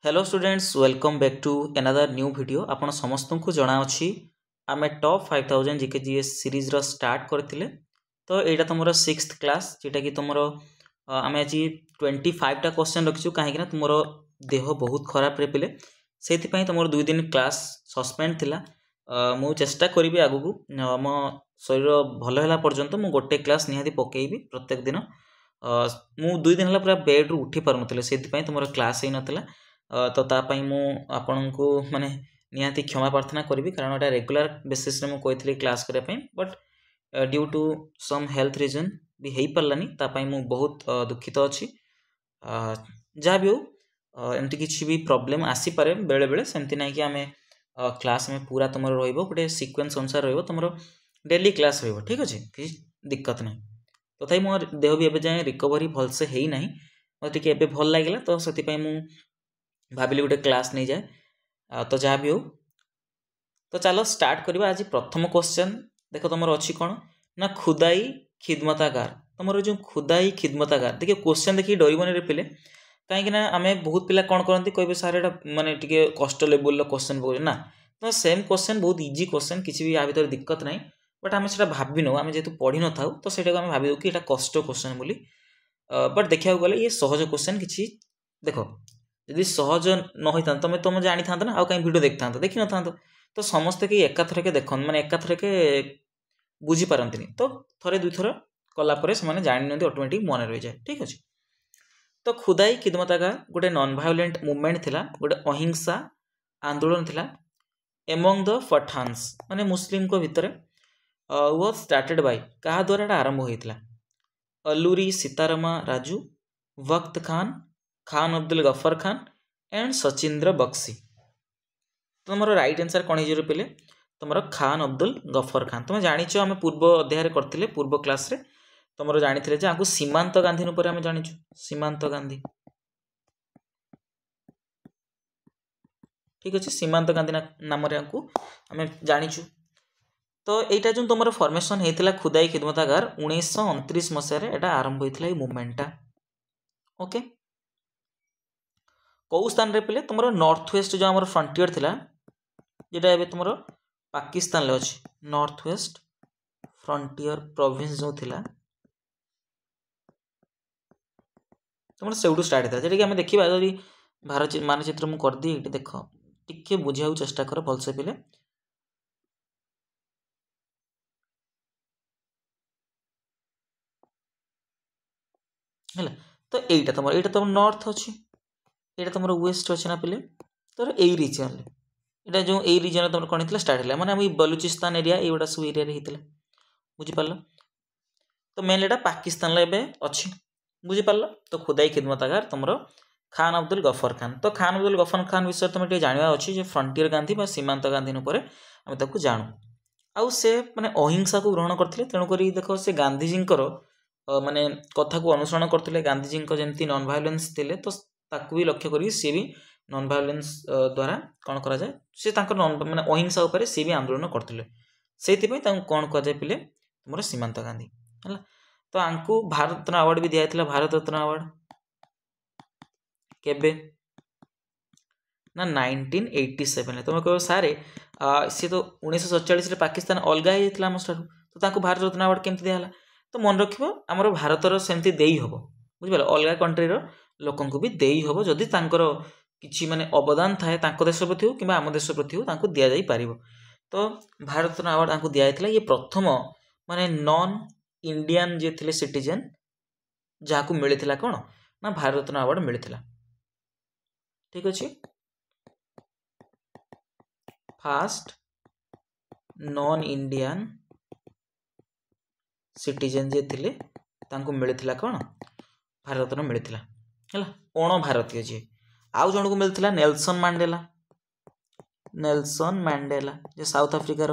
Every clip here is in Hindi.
Hello students welcome back to another new video आपण समस्त को जना अच्छी आम टॉप 5000 जीके जीएस सीरीज रो स्टार्ट करथिले। तो यहाँ तुम 6th क्लास जेटा कि तुम आम आज 25टा क्वेश्चन रखीचु कहीं तुम देह बहुत खराब रे पिले से तुम 2 दिन क्लास सस्पेंड थिला। मु चेष्टा करी आगु मो शरीर भल है पर्यंत मु गोटे क्लास निहाती पकेबी प्रत्येक दिन। मु 2 दिन है पूरा बेड रु उठी पार नुतले से तुम क्लास ही नथिला। तो तापाई मु आपन को माने निहाती क्षमा प्रार्थना करी कारण एटा रेगुलर बेसिस रे मु कहथली क्लास करे पई but due to some health reason भी हेई पारलानी तापाई मु बहुत दुखित अछि। जहाँ भी हो एमती किसी भी प्रॉब्लम आसी पारे बेले बेले सेमती नहीं कि आमे क्लास में पूरा तुम रहिबो गोटे सीक्वेंस अनुसार रहिबो तुम डेली क्लास रहिबो ठीक अछि कि दिक्कत नहीं। तथापि मो देह भी एबे जाए रिकवरी भल से हेई नाही मते टिके एबे भल लागिला तो सेति पई मु भाविली गोटे क्लास नहीं जाए। तो जहाँ भी हो तो चलो स्टार्ट करवा। आज प्रथम क्वेश्चन देख तुम अच्छी कौन ना खुदाई खिदमतागार तुम जो खुदाई खिदमतागार देखिए क्वेश्चन देखिए डरबन रे पिले कहीं आम बहुत पिला कौन करती कहे सारे माने टिके कष्ट लेवल क्वेश्चन पकड़ ना तो सेम क्वेश्चन बहुत इजी क्वेश्चन किसी भी या भर दिक्कत ना बट आम से भाव नौ आम जेहतु पढ़ी न था तो से आम भाव कि कष्ट क्वेश्चन बोली बट देखा गले ये सहज क्वेश्चन किसी देख यदि सहज न होता तुम तुम जानी था ना कहीं वीडियो देखता देखी न था तो समस्ते कहीं एकाथर के देख मैंने एकाथर के बुझी पारती तो थे दुई थर कलापर से जानी ऑटोमेटिक मन रही जाए ठीक अच्छे। तो खुदाई खिदमतागार गोटे नॉन वायोलेंट मूवमेंट थिला गोटे अहिंसा आंदोलन थिला एमंग द पठान्स माने मुस्लिम को भितर वाज स्टार्टेड बाय कहा द्वारा आरंभ होता अल्लूरी सीतारामा राजू वक्त खान खान अब्दुल गफर खान एंड सचिंद्र बक्सी। तुम राइट आंसर कौन हो पे तुम खान अब्दुल गफर खान तुम जाच आम पूर्व अध्याय करते पूर्व क्लास रे तुम जानी आपको सीमांत गांधी आम जाचु सीमांत गांधी ठीक अच्छे सीमांत गांधी नाम आम जाचु। तो यहाँ जो तुम फॉर्मेशन होता खुदाई खिदमतागार 1929 मसीह आरंभ होता है मुवमेंटा ओके। कौ स्थान रे पे तुम नॉर्थ वेस्ट जो आम फ्रंटियर थिला जेटा एबे तुम पाकिस्तान ले अच्छी नॉर्थ वेस्ट फ्रंटियर प्रोविंस जो थिला तुम से स्टार्ट होता है आम देखा यदि भारत मानचित्र मुझे कर दी देख टिके बुझा चेष्टा कर भलसे पे है तो यहाँ तुम नॉर्थ अच्छी यहाँ तुम वेस्ट अच्छे ना पे तो यही रिजन यहाँ जो यही रिजन तुम कौन होता स्टार्ट है मैंने बलूचिस्तान एरिया ये सब एरिया होता बुझीपार। तो मेन यहाँ पाकिस्तान अच्छी बुझीपार। तो खुदाई खिदमतागार तुम खान अब्दुल गफर खान तो खान अब्दुल गफर खान विषय तुम जानवा अच्छी फ्रंटियर गांधी सीमांत गांधी आम जानू आउ से माने अहिंसा को ग्रहण करते तेणुक देख से गांधीजी माने कथा को अनुसरण करते गांधीजी जमी नॉन वायोलेंस थे तो ताकू भी लक्ष्य करी सी भी नॉन वायोलेंस द्वारा कौन करा जाए सी माने अहिंसा उपर सी भी आंदोलन करते से कौन कहुए पे तुम सीमांत गांधी है। तो आंकु भारत रत्न अवार्ड भी दिया भारत रत्न अवार्ड केबे ना 1987 तुम कह सारे सी तो 1947 पाकिस्तान अलग होता आम ठार तो भारत रत्न अवार्ड केमती दिया तो मन रख आमर भारतर सेमती देई हम बुझिपार अलग कंट्रीर लोक भी देई हम जदि किसी माने अवदान थाए देश प्रति हो कि आम देश प्रति हो दि जाई पारिबो। तो भारत रत्न अवार्ड दिया ये प्रथम माने नॉन इंडियन जे थे सिटीजन जहाँ मिलता कौन ना भारत रत्न अवार्ड मिलता ठीक अच्छे। फास्ट नॉन इंडियन सिटीजन जे थे मिलता कौन भारत रत्न मिलता है अण भारतीय जी आउ जन को मिलता नेल्सन मांडेला जो साउथ अफ्रिकार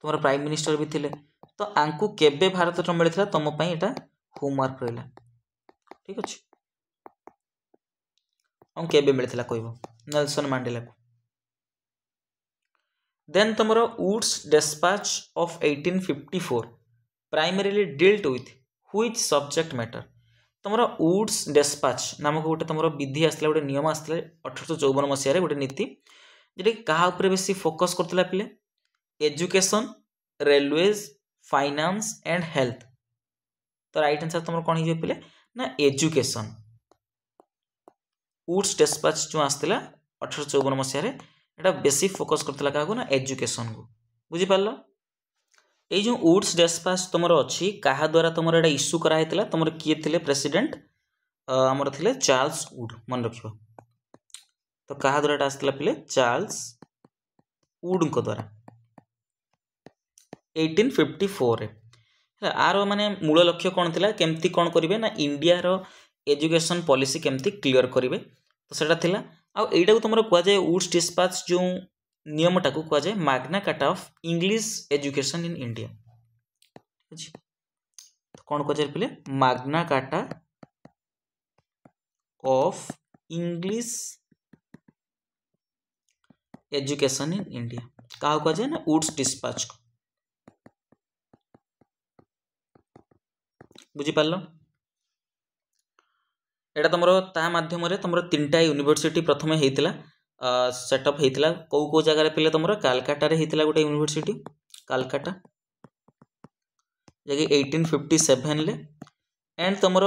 तुम प्राइम मिनिस्टर भी थे तो आंकु केबे भारत रत्न मिलता तुम यहाँ होमवर्क रहा ठीक अच्छे केबे मिलता कह नेल्सन मांडेला को। देन तुम Wood's despatch of 1854 primarily dealt with which subject matter तुम वुड्स डेस्पाच नामक गोटे तुम विधि आसला गोटे नियम आसला 1854 मसीह गोटे नीति जोटा कि क्या उपर बेसी फोकस करता पिले education railways finance and health. तो राइट आंसर तुम कौन हो पिले ना एजुकेशन। वुड्स डेस्पाच जो आसला 1854 मसीह एटा बेसी फोकस करता क्या ना एजुकेशन को बुझीपार। ये जो वुड्स डेस्पाच तुम अच्छी क्या द्वारा तुम एटा इश्यू कराइला तुम किए थे प्रेसिडेंट आमर थे चार्ल्स वुड मन रख। तो क्या द्वारा आसला पिले चार्ल्स वुड को द्वारा 1854 आर माने मूल लक्ष्य कौन थी केमती कौन करेंगे ना इंडिया रो एजुकेशन पॉलिसी केमती क्लियर करेंगे। तो सेटा थिला आईटा को तुम कहुए वुड्स डिस्पाच जो नियमटा को कहुए Magna Carta of English education in India. तो कौन पचार पिले Magna Carta of English education in India क्या कहुए ना वुड्स डिस्पाच को बुझीपार। एटा तुम मध्यम तुम 3टा यूनिवर्सिटी प्रथम होता सेटअप होता कौ कौ जगार पे तुम कालकाटा होता गोटे यूनिवर्सिटी कालकाटा जैसे 1857 एंड तुम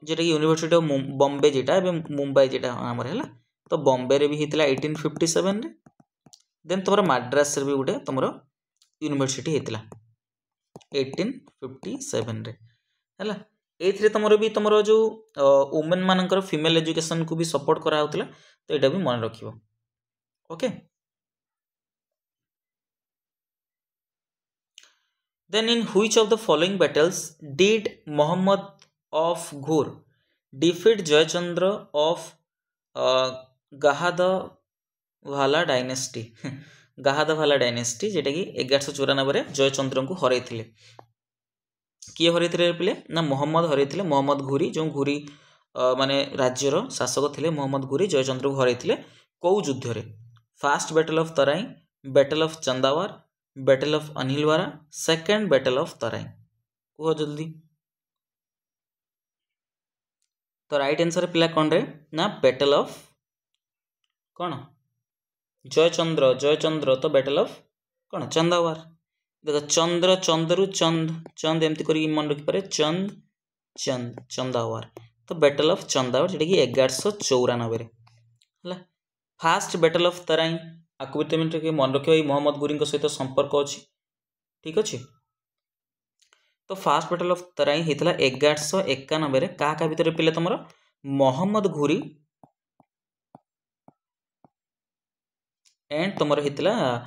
जेटा यूनिवर्सिटी ऑफ बॉम्बे जेटा मुंबई जेटा आमर है तो बॉम्बे रे भी होता 1857 देन तुम मद्रास भी गोटे तुम यूनिवर्सिटी होता 1857 है। एथरे तुमर भी तुमर जो वुमेन मानकर फीमेल एजुकेशन को भी सपोर्ट करा होतला तो एटा भी मन रखिबो okay. Then in which of the following battles did Muhammad of Ghor defeat Jaichandra of Gahadavala dynasty Gahadavala dynasty जेटा कि 1194 जयचंद्र को हरई थिले। किए हरई पे ना मोहम्मद हरई मोहम्मद घुरी जो घुरी माने राज्यर शासक थे मोहम्मद घुरी जयचंद्र को हरई कौ युद्ध रे first battle of Tarain battle of Chandawar battle of Anhilwara second battle of Tarain कह जल्दी। तो राइट आंसर पिला कौन रे ना बैटल ऑफ कौन जयचंद्र जयचंद्र तो बैटल ऑफ कौन चंदावार देख चंद्र चंद्रु चंद चंद एमती कर मन रखिपारे चंद चंद चंदावार तो बैटल ऑफ चंदावार जोटा कि 1194 है। फास्ट बैटल ऑफ तराई आपको भी तुम मन रख मोहम्मद घुरी सहित संपर्क अच्छी ठीक अच्छे। तो फास्ट बैटल ऑफ तराई होता 1191 क्या भितर पे तुम मोहम्मद घुरी एंड तुम होता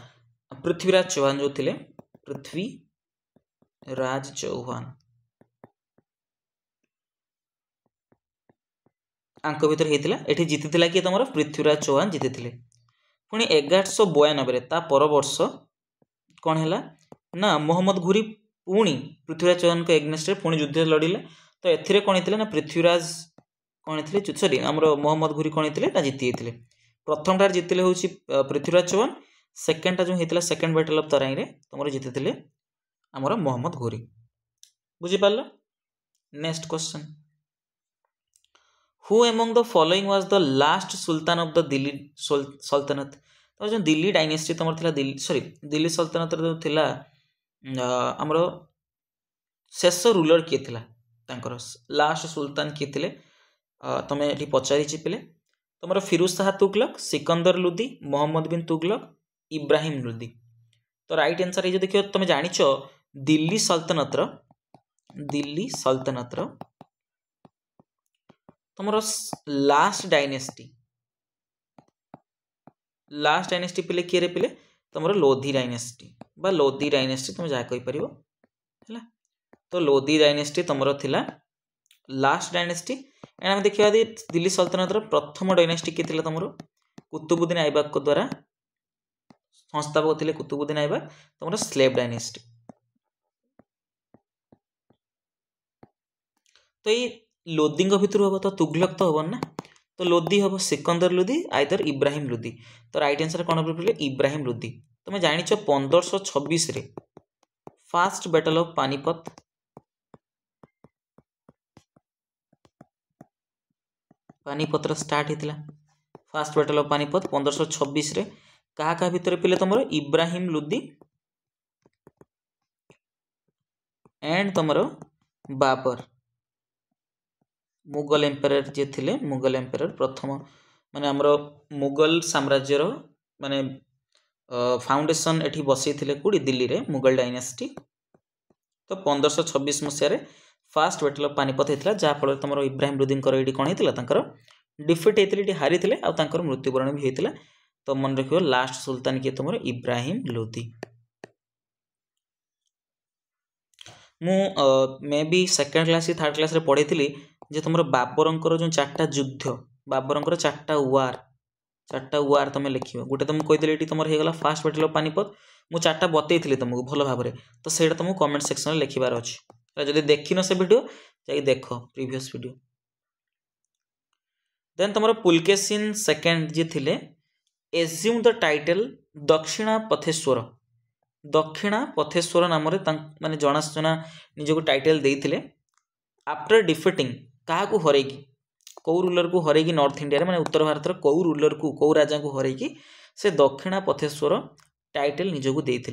पृथ्वीराज चौहान जो थे पृथ्वीराज चौहान आंक भितर होता ये जीति किए तुम पृथ्वीराज चौहान जीति पुणी 1192 ता पर वर्ष कौन है ना मोहम्मद घुरी पुणी पृथ्वीराज चौहान को एग्नेस्ट पुणी युद्ध लड़िले। तो एथिरे कौन होता ना पृथ्वीराज कौन थे सॉरी आमर मोहम्मद घुरी कौन होते ना जीति प्रथम टार जीतिले हूँ पृथ्वीराज चौहान सेकेंडटा जो होता सेकेंड बैटल ऑफ तराई रे तुम जीति आमर मोहम्मद घुरी बुझीपार। Next question who among the following was the last sultan of the Delhi Sultanate. तो जो दिल्ली डायनेस्टी तुम दिल्ली सॉरी दिल्ली सल्तनत जो थिला आमर शेष रूलर किए थिला तांकर लास्ट सुल्तान किए थिले तुम ये पचारि पिले तुम फिरोज शाह तुगलक सिकंदर लोदी मोहम्मद बिन तुगलक इब्राहिम लोदी। तो राइट आंसर ये देखिए तुम जानिच दिल्ली सल्तनत तुम लास्ट डायनेस्टी पिले किए पिले तुम लोधी डायनेस्टी बा लोधी डायनेस्टी तुम जहाँ कहीपर है। तो लोधी डायनेस्टी तुम थिला लास्ट डायनेस्टी एंड आम देखा दिल्ली सल्तनतर प्रथम डायनेस्टी किए तुम कुतुबुद्दीन ऐबक को द्वारा संस्थापक थे कुतुबुद्दीन ऐबक तुम स्लेव डायनेस्टी। तो ये लोदी भितर हम तो तुगलक तो हम ना तो लोदी हम सिकंदर लोदी आइदर इब्राहिम लोदी। तो राइट आंसर कौन हम इब्राहिम लोदी। तुम जानिच 1526 रे first battle of Panipat Panipat start होता फास्ट बैटल ऑफ पानीपत 1526 रे कहा कहा भितर पिले तुम इब्राहिम लोदी एंड तुम बाबर मुगल एम्पायर जे थिले मुगल एम्पायर प्रथम माने हमरो मुगल साम्राज्यर माने फाउंडेशन एठी बसई थिले कुडी दिल्ली रे मुगल डायनेस्टी। तो 1526 मसीह फास्ट बैटल ऑफ पानीपत होता जहाँ फल तुम इब्राहिम लोदी ये कौन होता डिफिट होते हारी थे आर मृत्युवरण भी होता। तो मन रख लास्ट सुल्तान किए तुम इब्राहिम लोदी। मु मे बी सेकेंड क्लास कि थर्ड क्लास पढ़ी थी जे तुम बाबरंकर जो चार्टा युद्ध बाबरंकर चार्टा वार तुम लिख गोटे तुमको कहीदेली ये तुम होगा फास्ट बैटल ऑफ पानीपत मु चार्टा बतई तुमको भल भाव में। तो सहीटा तुमको कमेंट सेक्शन में लिखबार अच्छे जब देखिन से वीडियो जाइए देख प्रीवियस वीडियो। देन तुम पुलकेशिन सेकेंड जी थिले एज्यूम द टाइटल दक्षिणा पथेश्वर नाम माने जनाशुना निजको टाइटल देते आफ्टर डिफिटिंग क्या हरैकी कौ रूलर को हरैकी नॉर्थ इंडिया माने उत्तर भारत कौ रूलर को कौ राजा को हरैकी से दक्षिणा पथेश्वर टाइटल निजको देते।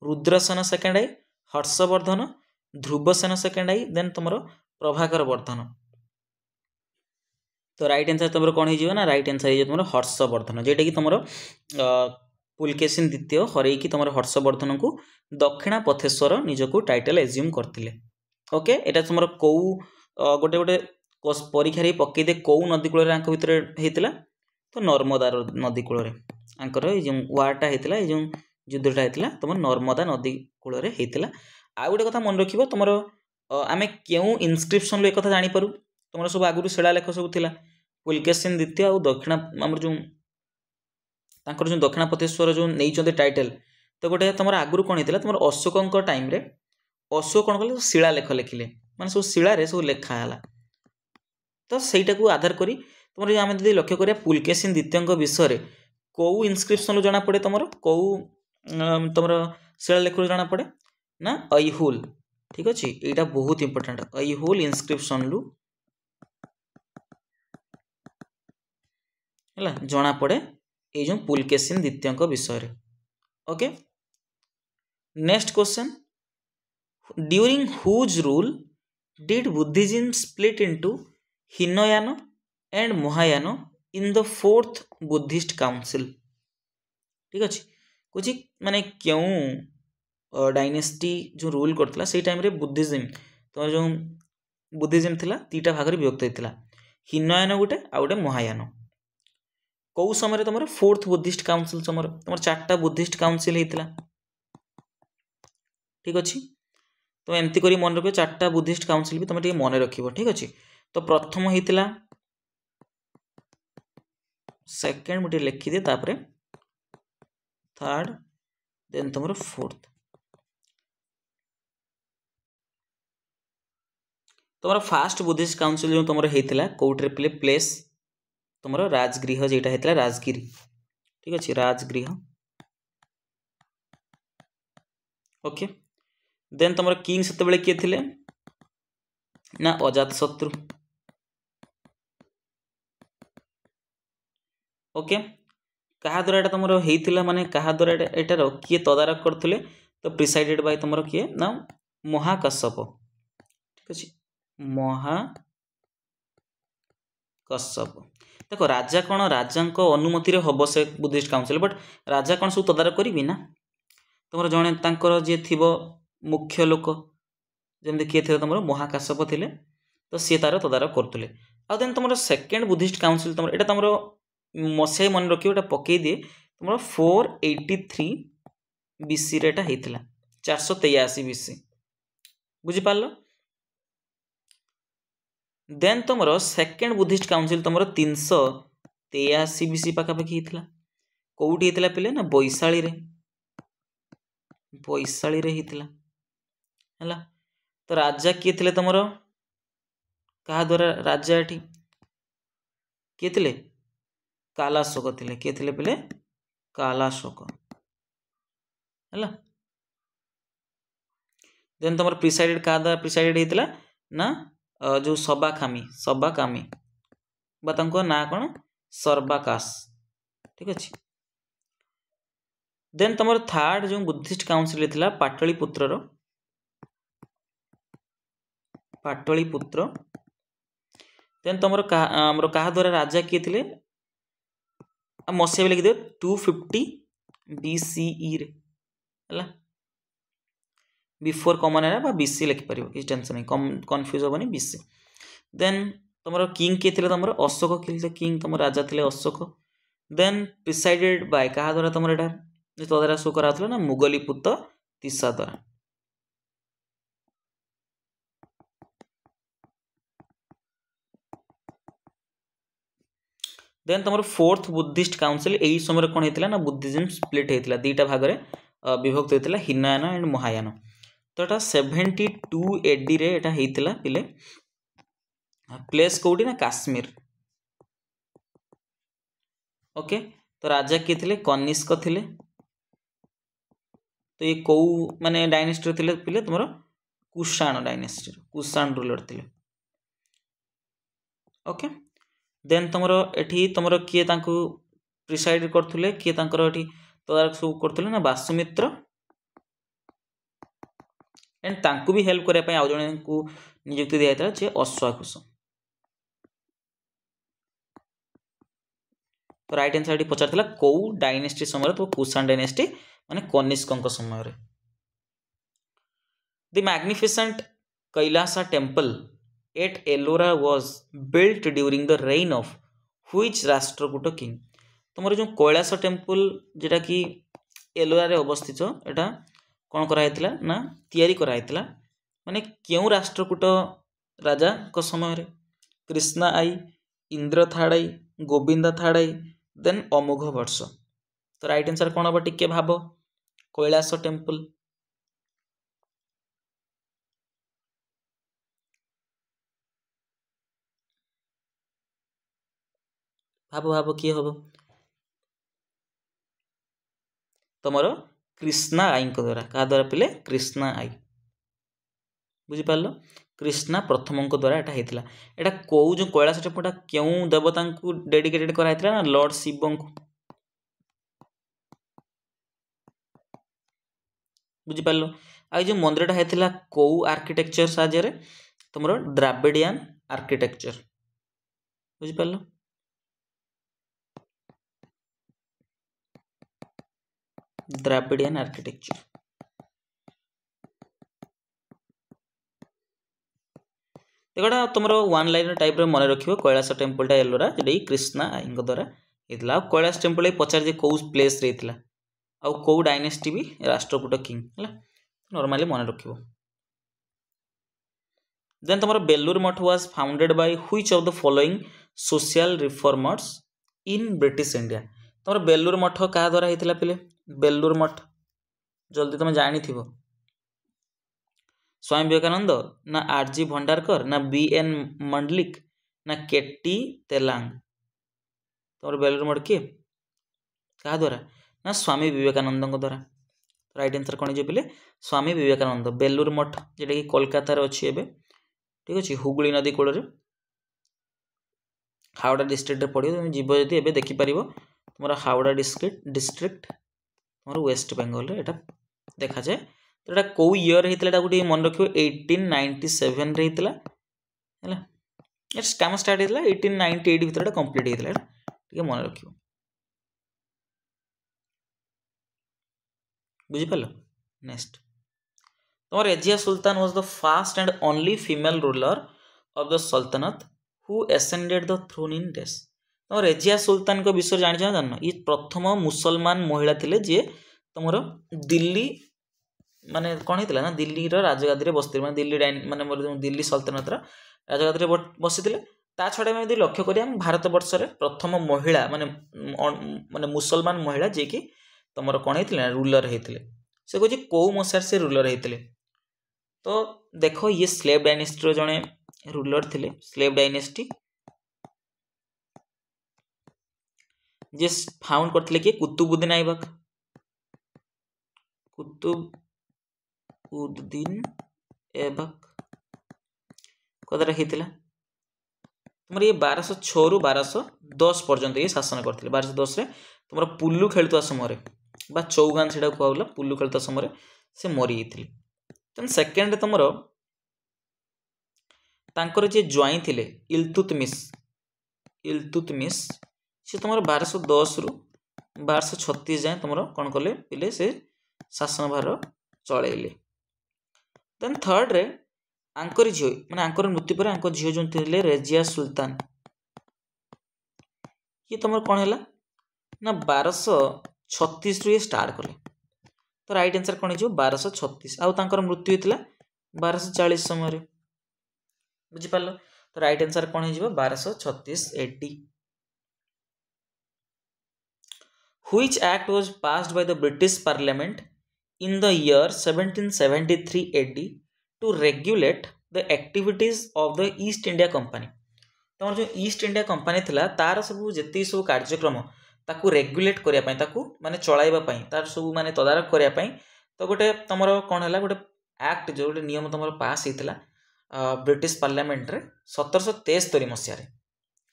रुद्रसेन सेकेंड आई हर्षवर्धन ध्रुवसेन सेकेंड आई देन तुम प्रभाकर वर्धन। तो राइट आंसर तुम कौन हो राइट आंसर हो तुम हर्षवर्धन जेटा कि तुम पुलकेशिन द्वितीय हरैकी तुम हर्षवर्धन को दक्षिणा पथेश्वर निजको टाइटल एज्यूम करते। ओके एटा तुम कौ गोटे गोटे परीक्षा पकई दे कौ नदी कूल भितर होता तो नर्मदा नदी कूल आंकर जो वारटा होता है जो युद्धटा होता तुम नर्मदा नदी कूल होता। आ गोटे कथा मन रख तुम आम क्यों इनस्क्रिप्शन एक जापर तुम सब आगुरी शिलालेख सब थिला पुलकेशिन द्वितीय आ दक्षिणा आम जो जो दक्षिणा पथेश्वर जो नहीं टाइटल तो गोटे तुम आगुरी कौन होता तुम अशोक टाइम रे अशोक कौन कले शिलालेख लिखिले माने सब शिलार सब लेखाला। तो सहीटा को आधार करी तुम आम जब लक्ष्य करिया पुलकेशिन द्वितीय विषय कौ इनस्क्रिप्शन जना पड़े तुम कौ तुम शिलालेख जना पड़े ना ऐहोल। ठीक अच्छे यहाँ बहुत इंपोर्टेंट ऐहोल इनस्क्रिप्शन लू है जना पड़े ये जो पुलकेशिन द्वितीय विषय। Okay next question during whose rule did Buddhism split into Hinayana and Mahayana in the fourth Buddhist council. ठीक अच्छे कुछ माने क्यों डायनेस्टी जो रूल करता से टाइम रे बुद्धिज्म तो जो बुद्धिज्म थिला तीटा भाग विभक्त होता हीनयान गोटे आ गोटे महायान कौ समय तुम फोर्थ बुद्धिस्ट काउंसिल तुम चार्टा बुद्धिस्ट काउंसिल होता। ठीक अच्छे तो एमती करी मन रख चार्टा बुद्धिस्ट काउंसिल भी तुम मन रख। ठीक अच्छे तो प्रथम होता सेकेंड मुझे लिखिदे तापर थर्ड देन तुम फोर्थ। तुम फास्ट बुद्धिस्ट काउंसिल जो तुम होता कौटे प्ले प्लेस तुम राजगृह जेटा होता राजगिरी। ठीक अच्छे राजगृह। ओके देन तुम किंग से किए थे ना अजात शत्रु। ओके क्या द्वारा तुम होता माने क्या द्वारा एटार किए तदारख करते तो प्रिसाइडेड बाय तुम किए ना महाकश्यप। ठीक अच्छे महाकश्यप देख राजा कौन राजा अनुमति हम से बुद्धिस्ट काउंसिल बट राजा कौन सब तदारख करी ना तुम जड़े तर जी थी मुख्य लोक जमी किए थे तुम महाकाश्यप थे तो सी तार तदारख करते। आ देन तुम सेकेंड बुद्धिस्ट काउंसिल तुम यहाँ तुम मसीहा मन रख पकई दिए तुम 483 BC रेटा होता 483 BC बुझीपार। देन तुम सेकेंड बुद्धिस्ट काउंसिल तुम 383 BC पाखापाखि होता कौटी होता पिले ना बैशाली होता है। तो राजा किए थे तुम क्या द्वारा राजा ये किए थे कालाशोक थे किए थे पिले कालाशोक है। देन तुम प्रिसाइडेड क्या द्वारा प्रिसाइडेड होता ना जो सबाकामी ना कौन सर्बाकाश ठीक अच्छे। देन तुम थर्ड जो बुद्धिस्ट काउंसिल थी पाटलिपुत्र पाटलिपुत्र। देन तुम आमर क्या द्वारा राजा किए थे मसीहा भी लिखिद 250 BCE रे बिफोर कमन एरा बीसी लिखिपर किसी टेंशन नहीं कन्फ्यूज हेनी बीसी। देन तुम किंग किए थे तुम अशोक किंग तुम राजा थे अशोक। देन प्रिसाइडेड बाय क्या द्वारा तुम यहाँ तदारा शो करा ना मुगलीपुत तीसा द्वारा। देन तुम फोर्थ बुद्धिस्ट काउंसिल यही समय कौन होता ना बुद्धिज्म स्प्लिट होता दुईटा भाग में विभक्त होता हिनयान एंड महायान। तो यहाँ 72 AD रे एटा होता पिले प्लेस कौटी ना काश्मीर। ओके तो राजा किए थे कनिष्क थे। तो ये कौ माने डायनेस्टी थे पिले तुम कुषाण डायनेस्टी कुषाण रूलर थे। ओके देन तुम एठी तुम किए प्रिसाइड करथुले किए एठी तदारक सब करथुले ना वासुमित्र एंड तांकु भी हेल्प करने आउ जने को नियुक्ति दिया था जे अश्वाकुश। तो राइट आंसर पचार कौ डायनेस्टी समय तो कुषाण डायनेस्टी माने कनिष्क समय रे। The magnificent Kailasa temple at Ellora was built during the rain of which Rashtrakuta king. तुम जो कैलास टेम्पल जेटा कि एलोरा रे अवस्थित एटा कौन कराइथिला ना तैयारी कराइथिला माने क्यों राष्ट्रकूट राजा को समय रे कृष्णा आई इंद्र थाड़ाई गोविंद थाड़ाई देन अमोघ वर्ष। तो राइट आंसर कौन हम टिके भाव कैलास टेम्पल। भाव भाव किए हम तुम कृष्णा आई द्वारा क्या द्वारा पिले कृष्णा आई बुझिपार कृष्णा प्रथम द्वारा यहाँ होता। यहाँ कौ जो कैलास टेम्पल क्यों देवता को डेडिकेटेड कराइथिला ना लॉर्ड शिव को बुझिपार। आ जो मंदिरटा होता कौ आर्किटेक्चर साहाय्य तुम द्राविडियन आर्किटेक्चर बुझिपार। द्राविडियन आर्किटेक्चर देखा तुम वन लाइन टाइप मन रख कैलास टेम्पलटा एलोरा जोटा कृष्णा आई द्वारा होता। कैलास टेम्पल पचार कौ प्लेस रे आउ कौ डायनेस्टी भी राष्ट्रकूट किंग है नॉर्मली मन रख। देन तुम Belur Math was founded by which of the following social reformers in British India. तुम बेलूर मठ क्या द्वारा होता पिले बेलूर मठ जल्दी तुम जानी थी स्वामी विवेकानंद ना आरजी भंडारकर ना BN मंडलिक ना केटी तेलांग। तुम बेलूर मठ किए क्या द्वारा ना स्वामी विवेकानंद द्वारा। राइट आंसर कौन जो पिले स्वामी विवेकानंद बेलूर मठ जेटा कि कोलकाता अच्छी एवं ठीक अच्छे हुगली नदी कूल हावड़ा डिस्ट्रिक्ट पड़ो तुम जीव जदि एवं देखिपर तुम हावड़ा डिस्ट्रिक्ट तुम वेस्ट बेंगल यहाँ देखा जाए। तो यहाँ कौ इयर होता गोटे मन रख 1897 रे होता है काम स्टार्ट होता 1898 भर कंप्लीट होता मन रख बुझिपार। नेक्स्ट तुम regia Sultan was the first and only female ruler of the सल्तनत who ascended the thrown in डेस। तुम रेजिया सुल्तान को विषय जान जान ये प्रथम मुसलमान महिला थे जी तुम दिल्ली माने कौन होता ना दिल्ली राजगादी बसते माने दिल्ली माने दिल्ली सल्तनत राजगादी बसी ता छड़ा यदि लक्ष्य करिया भारत वर्ष प्रथम महिला माने माने मुसलमान महिला जी कि तुम कौन होता रूलर होते से कहे कौ मसीहार से रूलर होते। तो देख ये स्लेव डायनेस्टी जड़े रूलर थे स्लेव डायनेस्टी जे फाउंड करते किए कुतुबुद्दीन ऐबक कुतुबुद्दीन ऐबक कदारा होता। तुम ये 1206 रु 1210 पर्यंत ये शासन करते 1210 रे तुम पुल्लु खेलुवा समय बा चौगान से कहला पुल्लु खेलुवा समय से मरी जाते। सेकेंड तुम तांकर जे ज्वाई थिले इलतुतमिश से तुम 1210 रु 1236 जाए तुम कौन कले पिले से शासन भार चलैले। देन थर्ड रे आंकर झील माने आंकर मृत्यु पर आंकर झील जो थे रेजिया सुल्तान ये तुम कौन है ना 1236 रु ये स्टार्ट कले। तो राइट आंसर कौन हो 1236 आउ तांकर मृत्यु होता 1240 समय बुझिपार। तो राइट आंसर कौन हो 1236 AD। Which act was passed by the British Parliament in the year 1773 AD to regulate the activities of the East India Company? तमर जो ईस्ट इंडिया कंपनी थिला तार सब जेती सब कार्यक्रम ताकू रेगुलेट करिया पई ताकू माने चलाइबा पई तार सब माने तदारक करिया पई तो गोटे तमर कोन हला गोटे एक्ट जो गोटे नियम तमर पास हेतिला ब्रिटिश पार्लियामेंट रे 1773 मसिया रे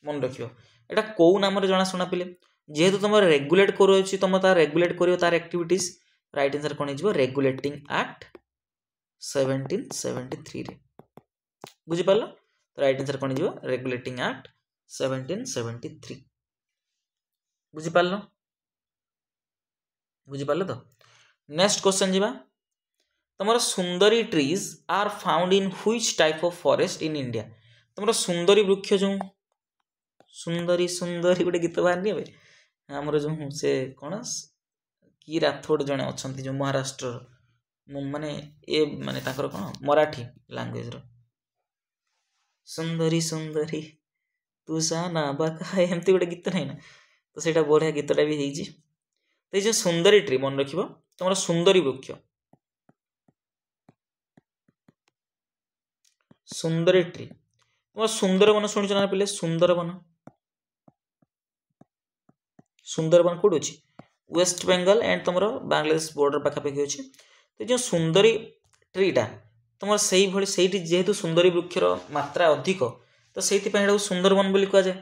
मन रखियो एटा को नाम रे जणा सुना पिले जेहेतु तुम रेगुलेट करो तुम तार रेगुलेट करियो तार एक्टिविटीज राइट आंसर कोन हिजबो रेगुलेटिंग एक्ट 1773 रे बुझि पालो। तो राइट आंसर कोन हिजबो रेगुलेटिंग एक्ट 1773 बुझि पालो। तो नेक्स्ट क्वेश्चन जीवा तुमर sundari trees are found in which type of forest in India. तुमर सुंदरी वृक्ष जो सुंदरी सुंदरी गोटे गीत बाहर नहीं आमर जो से कौन कि राठौड़ जड़े अच्छा जो महाराष्ट्र माने ए माने ताकर कौन मराठी लैंग्वेज रो सुंदरी सुंदरी तू साना बाका एमती गोटे गीत नहीं ना तो सेटा बढ़िया गीतटा भी होइछि। तो ये सुंदरी ट्री मन रखिबो तुमर सुंदरी वृक्ष सुंदरी ट्री तुम सुंदरबन शुणी ना पे सुंदरबन कौट अच्छी वेस्ट बेंगल एंड तुम बांग्लादेश बॉर्डर पाखापाखि अच्छे। तो जो सुंदरी ट्रीटा तुम से जेहेतु सुंदरी वृक्षर मात्रा अधिक तो से सुंदरबन बोली कहुए।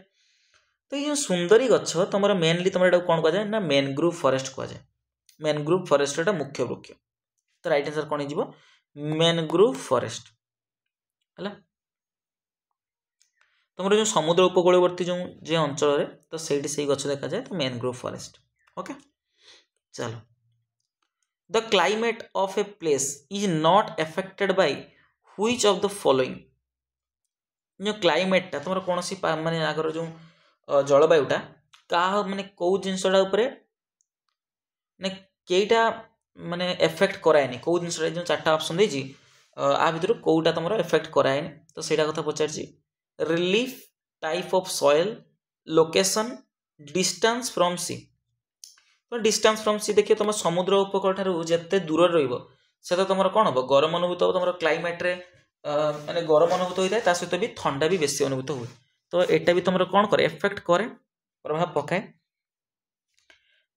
तो ये सुंदरी गछ तुम मेनली तुम कौन कहुए ना मैनग्रोव फॉरेस्ट कहुए मैनग्रोव फॉरेस्ट मुख्य वृक्ष। तो राइट आंसर कौन हो मैनग्रोव फॉरेस्ट है। तुम जो समुद्र उपकूलवर्ती जो जे अंचल रे तो सही से गछ देखा जाए तो मैनग्रोव फॉरेस्ट ओके। चलो the climate of a place is not affected by which of the following. जो क्लाइमेटा तुम कौन सी माने आगर जो जलवायुटा का माने कौ जिनसटा उपरे ने केटा माने एफेक्ट कराएनी कौ जिनसटा जो चार्टा ऑप्शन देजी आ भितर कोटा तुम एफेक्ट कराएनी। तो सेटा कथा पचारछि relief type of soil location distance from sea. तो डिस्टेंस फ्रॉम सी देखिए तुम समुद्र उपकूल ठारू जेते दूर रहिबो से तो तुम कौन हम गरम अनुभूत हो तुम क्लाइमेट रे माने गरम अनुभूत होता है ता सहित भी ठंडा भी बेसी अनुभूत हुए। तो एटा भी तुम कौन करे एफेक्ट करे प्रभाव पकाए।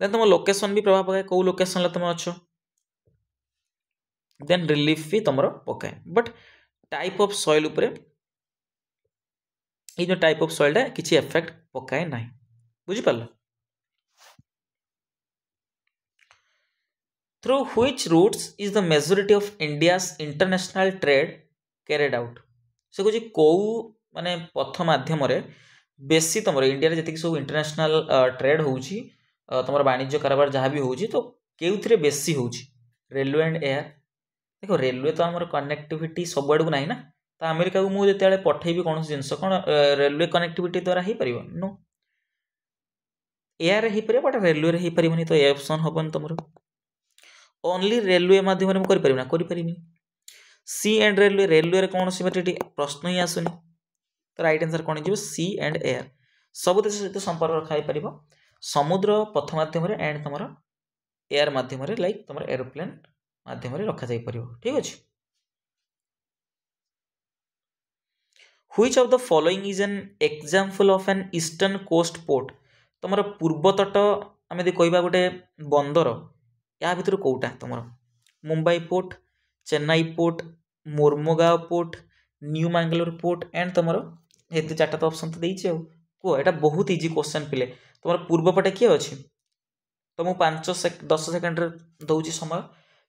देन तुम लोकेशन भी प्रभाव पकाए कौ लोकेशन ला तुम अच्छो देन रिलीफ भी तुम पकाए बट टाइप ऑफ सॉइल उपरे ये जो टाइप ऑफ सॉइल किसी एफेक्ट पकाए ना बुझी पाल। Through which routes is the majority of India's international trade carried out. से कह कौ माने पथ माध्यम बेसी तुम इंडिया जी सब इंटरनेशनल ट्रेड हो तुम वाणिज्य कारोबार जहाँ भी हो तो के बेसी हो रेलवे एंड एयर। देखो रेलवे तो आम कनेक्टिविटी सब आड़ को ना तो अमेरिका को मुझे जिते पठेबी कौन जिनस कौन रेलवे कनेक्टिविटी द्वारा हो पार नो एयर हो पार बट रेलवे हो पार तो ए ऑप्शन हेन तुम ओनली रेलवे मध्यम ना करें सी एंड रेलवे रेलवे कौन सी प्रश्न ही आसुनी। तो राइट आंसर कौन हो सी एंड एयर सब देश सहित संपर्क रखा पार समुद्र पथ मध्यम एंड तुम एयर मध्यम लाइक तुम एरोप्लेन मध्यम रखा पार ठीक अच्छे। Which of the following is an example of an eastern coast port. तुम पूर्व तट आम यदि कह गोटे बंदर या भर कौटा तुम Mumbai port Chennai port Mormugao port new Mangalore port and तुम ये चार्टा तो ऑप्शन तो देइछि को एटा बहुत इजी क्वेश्चन पिले तुम पूर्व पटे किए अछि तो मु 10 सेकंड रे दउछि समय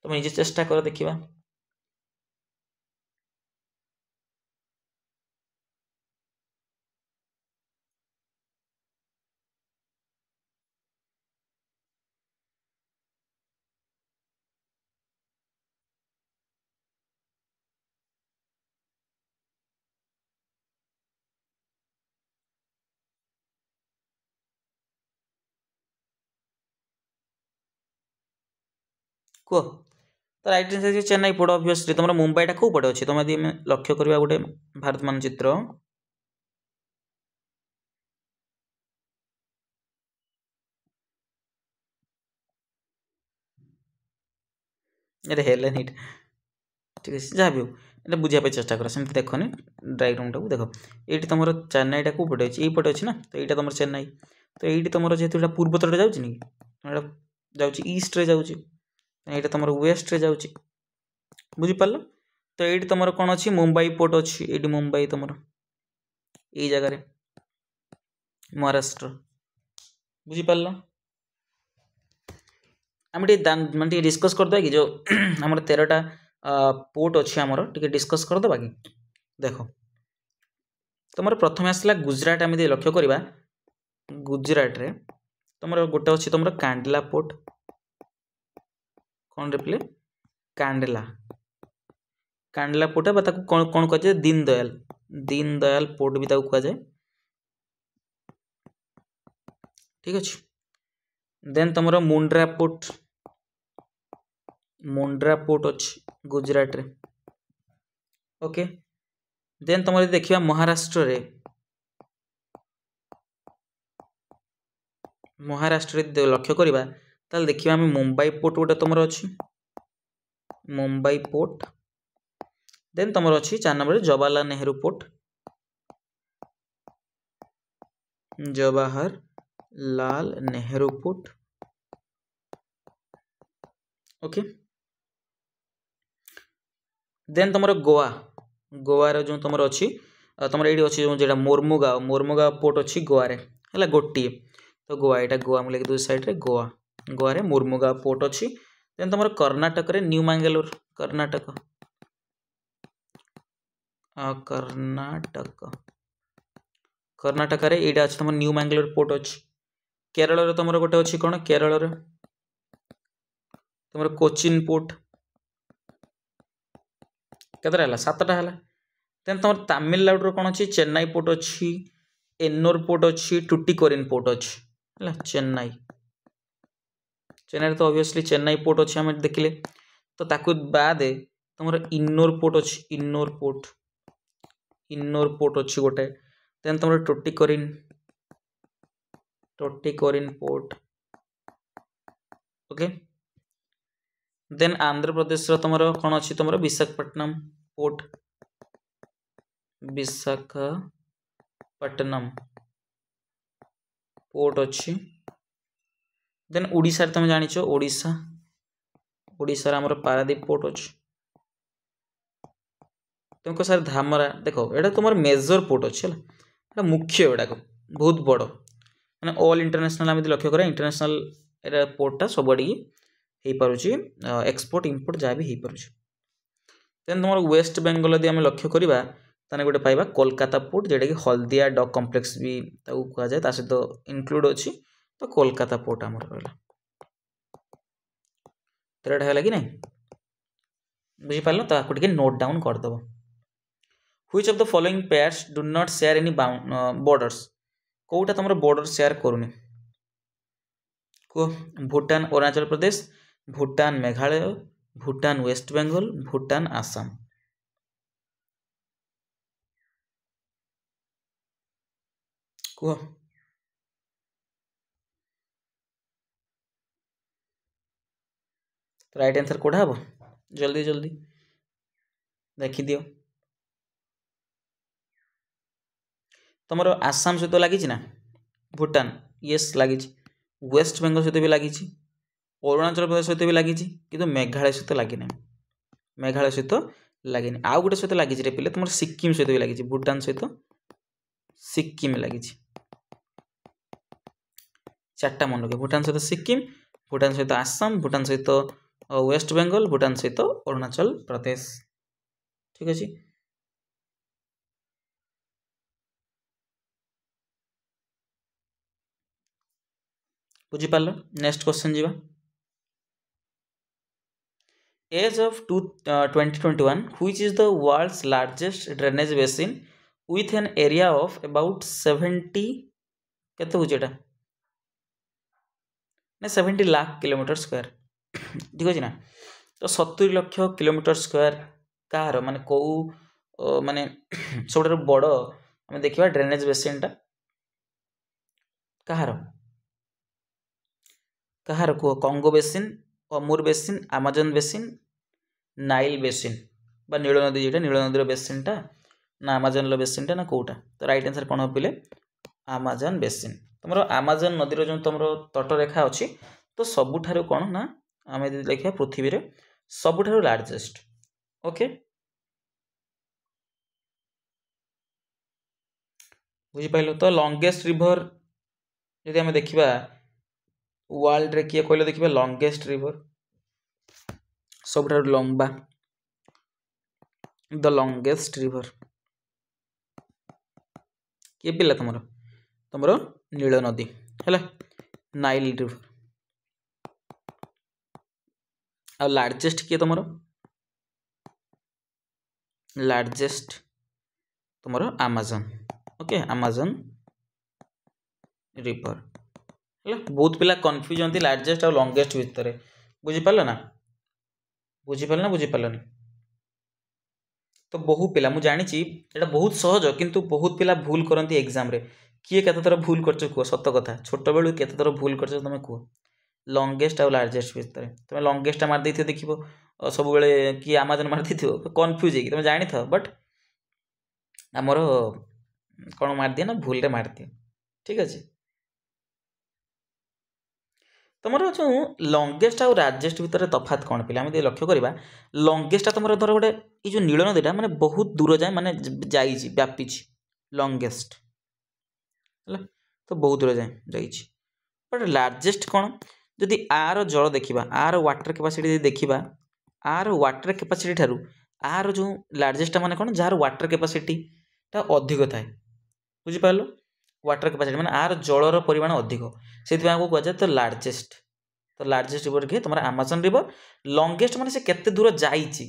तुम निजे चेष्टा कर देखिबा को तो राइट आंसर है चेन्नई पोर्ट ऑब्वियसली तुम मुंबई टा को पड़े अछि तुम यदि लक्ष्य करबा गोटे भारत मानचित्र अरे हेलेनी ठीक है जहाँ भी हो ये बुझापे चेष्टा कर सेमती देखनी डायग्राम टाक देख ये तुम चेन्नईटा को पटे अच्छे ये अच्छे ना तो यहाँ तुम चेन्नई तो ये तुम जेहतु पूर्व तट जाऊँगी जाऊँगी ईस्ट रे जाऊँगी यहाँ तुम वेस्ट रे जाऊँगी बुझिपार तो ये तुम कौन अच्छी मुंबई पोर्ट अच्छी ये मुंबई तुम ये जगार महाराष्ट्र बुझिपार आम माने डिस्कस करदे कि जो आम 13टा पोर्ट अच्छे आमर टे डिस्कस करदे कि देख तुम प्रथम आसला गुजरात आम लक्ष्य करवा गुजरात रे तुम गोटे अच्छी तुम कांडला पोर्ट कौन रे पिले कांडला कांडला पोर्ट है कौन कौन कह दीन दयाल पोर्ट भी कह जाए ठीक अच्छे देन तुम मुंड्रा पोर्ट अच्छी गुजरात रे ओके देन तुम देखिए महाराष्ट्र रे लक्ष्य करवा ताल देखिए आम मुंबई पोर्ट गोटे तुम अच्छी मुंबई पोर्ट देन तुम अच्छी 4 number Jawaharlal Nehru port Jawaharlal Nehru port okay then तुम गोवा रे जो तुम अच्छी तुम ये अच्छी जो मोरमुगांव पोर्ट अच्छी गोवा रे है गोटे तो गोवा यहाँ गोवा मुझे दूसरी साइड रे गोवा रे मुर्मुगांव पोर्ट अच्छी देन तुम कर्णाटक रे न्यू मैंगलोर कर्णाटक कर्णाटक रे यहाँ अच्छे तुम न्यू मैंगलोर पोर्ट अच्छी केरल रे तुम गोटे अच्छी कौन केरल रे तुम कोचिन पोर्ट केतरा है 7टा है देन तुम तमिलनाडु कौन अच्छी चेन्नई पोर्ट अच्छी एन्नोर पोर्ट अच्छी टुटिकोरिन पोर्ट अच्छी है चेन्नई तो ऑब्वियसली चेन्नई पोर्ट अच्छी आम देखिले तो ताकू बाद तुम इन्नोर पोर्ट अच्छी इन्नोर पोर्ट अच्छी गोटे देन तुम टोटिकोरिन port okay then Andhra Pradesh तुम कौन अच्छी तुम विशाखापट्टनम पोर्ट अच्छी देन उड़ीसा तुम जानिच ओडिशा आमर पारादीप पोर्ट अच्छी तुमको सर धामरा देखो ये तुम मेजर पोर्ट अच्छे है मुख्य गुड़ाक बहुत बड़ मैंने ऑल इंटरनेशनल आम लक्ष्य करा इंटरनेशनल पोर्टा सबुआड़ी हो पारुची एक्सपोर्ट इम्पोर्ट जहाँ भी हो पारुची देन तुम वेस्ट बेंगल यदि आम लक्ष्य करवा ताने गोटे पाइबा कोलकाता पोर्ट जोटा कि हल्दिया डक कम्प्लेक्स भी कह जाए सहित इनक्लूड अच्छी तो कोलकाता पोर्ट आमर रहा 13टा है कि नहीं बुझीपार तो आपको नोट डाउन करदेव which of the following pairs do not share any borders कोटा तुम बॉर्डर शेयर करूनी को भूटान अरुणाचल प्रदेश भूटान मेघालय भूटान वेस्ट बेंगल भूटान आसाम कह राइट आंसर कोड़ा हम जल्दी जल्दी देखी दियो तुम आसाम सहित लगी ना भूटान येस लगी वेस्ट बेंगल सहित भी लगी अरुणाचल प्रदेश सहित भी लगी कि मेघालय सहित लगी ना मेघालय सहित लगे आउ गोटे सहित लगी रे पिले तुम सिक्किम सहित भी लगी भूटान सहित सिक्किम लगी चार्टा मन रखे भूटान सहित सिक्किम भूटान सहित आसाम भूटान सहित वेस्ट बेंगल भूटान सहित अरुणाचल प्रदेश ठीक अच्छे बुझिपार नेक्स्ट क्वेश्चन जीवा as of 2021 which is the world's largest drainage basin with an area of about 70 केते हो जेटा ना 70 लाख किलोमीटर स्क्वायर ठीक अच्छे ना तो 70 लाख किलोमीटर स्क्वायर कहार माने को माने सब बड़ आम देखा ड्रेनेज बेसिन टा कहार कहार कह Congo basin Amur basin Amazon basin Nile basin बा नील नदी जेटा नील नदी बेसिन टा ना आमाजन बेसिन टा ना कोटा तो राइट आंसर कौन हम पे आमाजन बेसिन तुम आमाजन नदीर जो तुम तटरेखा अच्छी तो सबुठारु कौन ना आम देखा पृथ्वी रे सबुठारु लार्जेस्ट ओके बुझिपाल तो लंगेस्ट रिवर यदि आम देखा वर्ल्ड रे किए कहले देखिए लंगेस्ट रिवर सबुठारु लंबा द लंगेस्ट रिवर किए पिला तुम तुम नील नदी है नाइल रिवर आ लार्जेस्ट किए तुम लार्जेस्ट तुम आमाजन ओके आमाजन रिवर है बहुत पिला कन्फ्यूज होती लार्जेस्ट और लंगेस्ट भितर बुझिपाल ना बुझिपालनी तो बहु पिला मुझे जानी एटा बहुत सहज किंतु बहुत पिला भूल करती एग्जाम रे किए केते थर भूल कर कह सत कथा छोट बेलू केते थर भूल कर तुम कह लंगेस्ट और लार्जेस्ट भितर तुम लंगेस्ट मार दे देख सब बेले किए आमाजन मार दे कन्फ्यूज है तुम जानी था बट आमर कौन मार दिए ना भूल रे मार दिए ठीक अच्छे तुम जो लंगेस्ट और लार्जेस्ट भितर तफात कौन पे आम लक्ष्य करवा लंगेस्ट तुम धर गोटे ये नील नदीटा माने बहुत दूर जाए माने व्यापी लंगेस्ट है तो बहुत दूर जाए बट लार्जेस्ट कौन जदि आर जल देखा आर वाटर कैपेसिटी देखा आर वाटर कैपेसिटी ठारू आर जो लार्जेस्ट माने कौन जार वाटर कैपेसिटी अधिक थाए बुझिपार वाटर कैपेसिटी माने आर जलर परिमाण अधिक से कह जाए तो लार्जेस्ट रिवर किए तुम आमाजन रिवर लंगेस्ट माने से केते दूर जाइए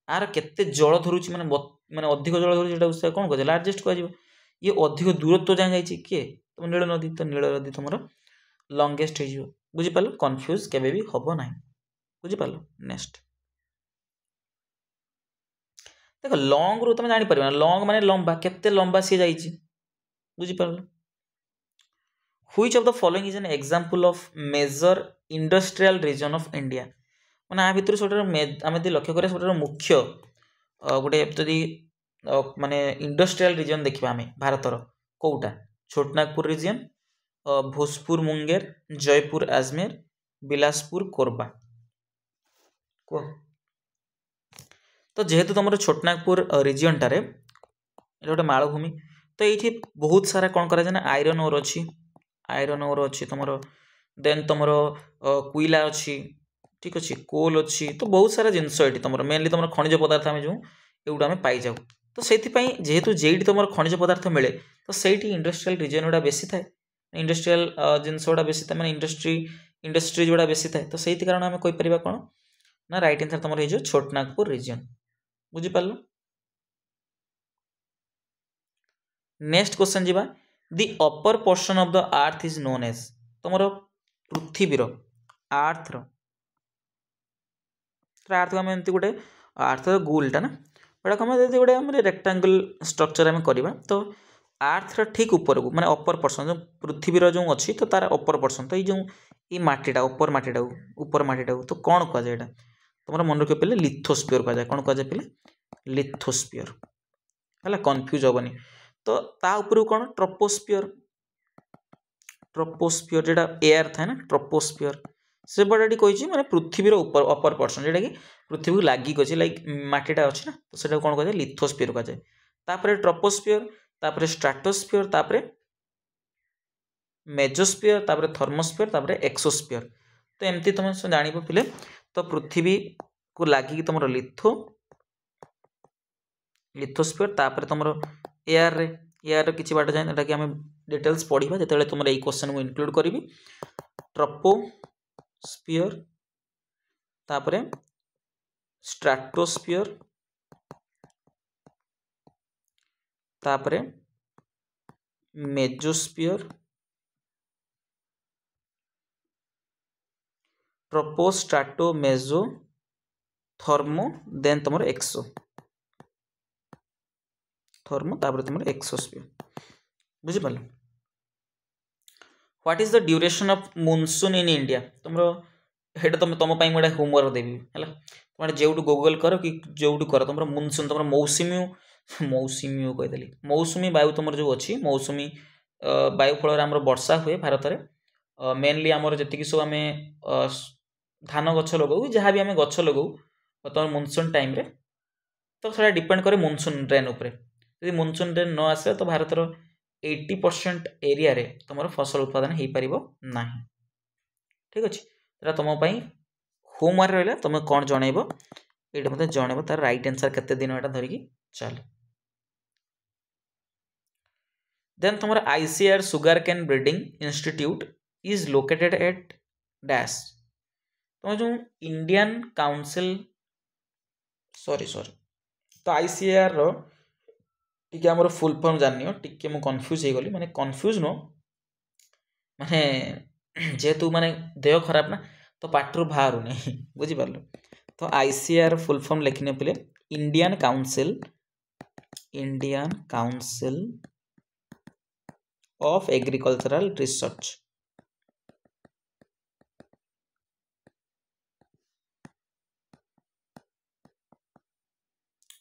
आर केते जल धरुची माने माने अधिक जल धरुची कौन कह लार्जेस्ट कह ये अधिक दूरत्व जाए जाइए किए तुम नील नदी तो नील नदी तुम लंगेस्ट हो बुझिपाल कन्फ्यूज केबे भी हम ना बुझिपाल नेक्स्ट देख लंग रू तुम जापर लंग माने लंबा केते लंबा सी जाइए बुझिपाल which of the following is an example of major industrial region of India माने आ भितर सब आम लक्ष्य करें सब मुख्य गोटे जदि माने इंडस्ट्रियल रीजन देखा आम भारतर कौटा छोटनागपुर रीजन भोजपुर मुंगेर जयपुर आजमेर बिलासपुर कोरबा कह तो जेहेतु तुम छोटनागपुर रीजन टारे गोटे मालभूमि तो ये बहुत सारा कौन करा ना आयरन ओर अच्छी तुम देन तुम कोयला अच्छी ठीक अच्छे कोल अच्छी तो बहुत सारा जिनस ये तुम मेनली तुम खनिज पदार्थ आम जो एगुड़ा आम पाई जाऊ तो से जेहेतु जेटी तुम खनिज पदार्थ मिले तो सही इंडस्ट्रियल रीजन गुड़ा बेसी थाए इंडस्ट्रियल जिनस गुड़ा बेसी था मैंने इंडस्ट्री जोड़ा बेसी थाए तो सही कारण आम कहीपर कौन ना राइट आंसर तुम हो छोटनागपुर रीजन बुझिपाल नेक्स्ट क्वेश्चन जीवा the upper portion of the earth is known as तुम पृथ्वीर अर्थ अर्थ आम एमती गोटे अर्थ गोलटा ना बड़ा कम गोटे रेक्टांगल स्ट्रक्चर आम करवा तो अर्थ ठीक ऊपर को माने अपर पोर्शन जो पृथ्वीर जो अच्छी तो तार अपर पोर्शन तो ये मटीटा अपर मटीटा ऊपर मटीटा तो कौन कह जाए तुम मन रख पे लिथोस्फीयर कह जाए कौन कह जाए पे लिथोस्फीयर है कन्फ्यूज हेनी तो ता ऊपर कौन ट्रोपोस्फीयर जोटा एयर था ना ट्रोपोस्फीयर से बड़ा कही मैंने पृथ्वीर ऊपर अपर पोर्शन जोटा कि पृथ्वी को लगिक अच्छे लाइक मटीटा अच्छे ना तो सेटा कौन कह जाए लिथोस्फीयर कह जाए तापर ट्रोपोस्फीयर तापर स्ट्राटोस्फियर, तापर मेजोस्फियर, तापर थर्मोस्फियर, तापर एक्सोस्फियर। तो एमती तुम जान पे तो पृथ्वी को लगिकी तुम लिथोस्फियर, तापर तुम एयर रे एयर किसी बाट जाए कि आम डिटेल्स पढ़ा जो तुम ये क्वेश्चन को इनक्लूड करी। ट्रोपोस्फियर, तापर स्ट्राटोस्फियर, तापर मेजोस्फियर, ट्रोपो, स्ट्राटो, मेजो, थर्मो, देन तुम एक्सो, थर्मो, तापर तुम एक्सोस्फियर। बुझिपाल। What is the duration of monsoon in India? तुम तुम तुम गोटे होमवर्क देवी है तुम जो गूगल कर कि जो कर तुम मॉनसून तुम मौसुमी मौसुमी कहीदेली मौसुमी वायु तुम जो अच्छी मौसुमी वायु फल आम वर्षा हुए भारत में मेनली आमर जी सब आम धान गछ लगू जहाँ भी आम गछ लगू तुम मॉनसून टाइम रे तो सर डिपेंड करे मॉनसून रेन उपर। यदि मॉनसून रेन न आसे तो भारतर 80% एरिया रे तुम फसल उत्पादन हो पार ना। ठीक अच्छे तो तुम होमवर्क रहा तुम कौन जनइब ये मत जनइब तार राइट आंसर केते दिन यहाँ धरिकी चल। देन तुम ICR sugar cane breeding institute is located at dash. तुम जो इंडियन काउंसिल सॉरी तो आईसीआर रो टी आम फुल फॉर्म जानी टी मुझे कन्फ्यूज हो गली माने कन्फ्यूज नो माने जेहेतु माने देह खराब ना तो पाठर बाहर नहीं बुझिपार। तो आईसीआर फुल फॉर्म लिखने पे Indian council of agricultural research.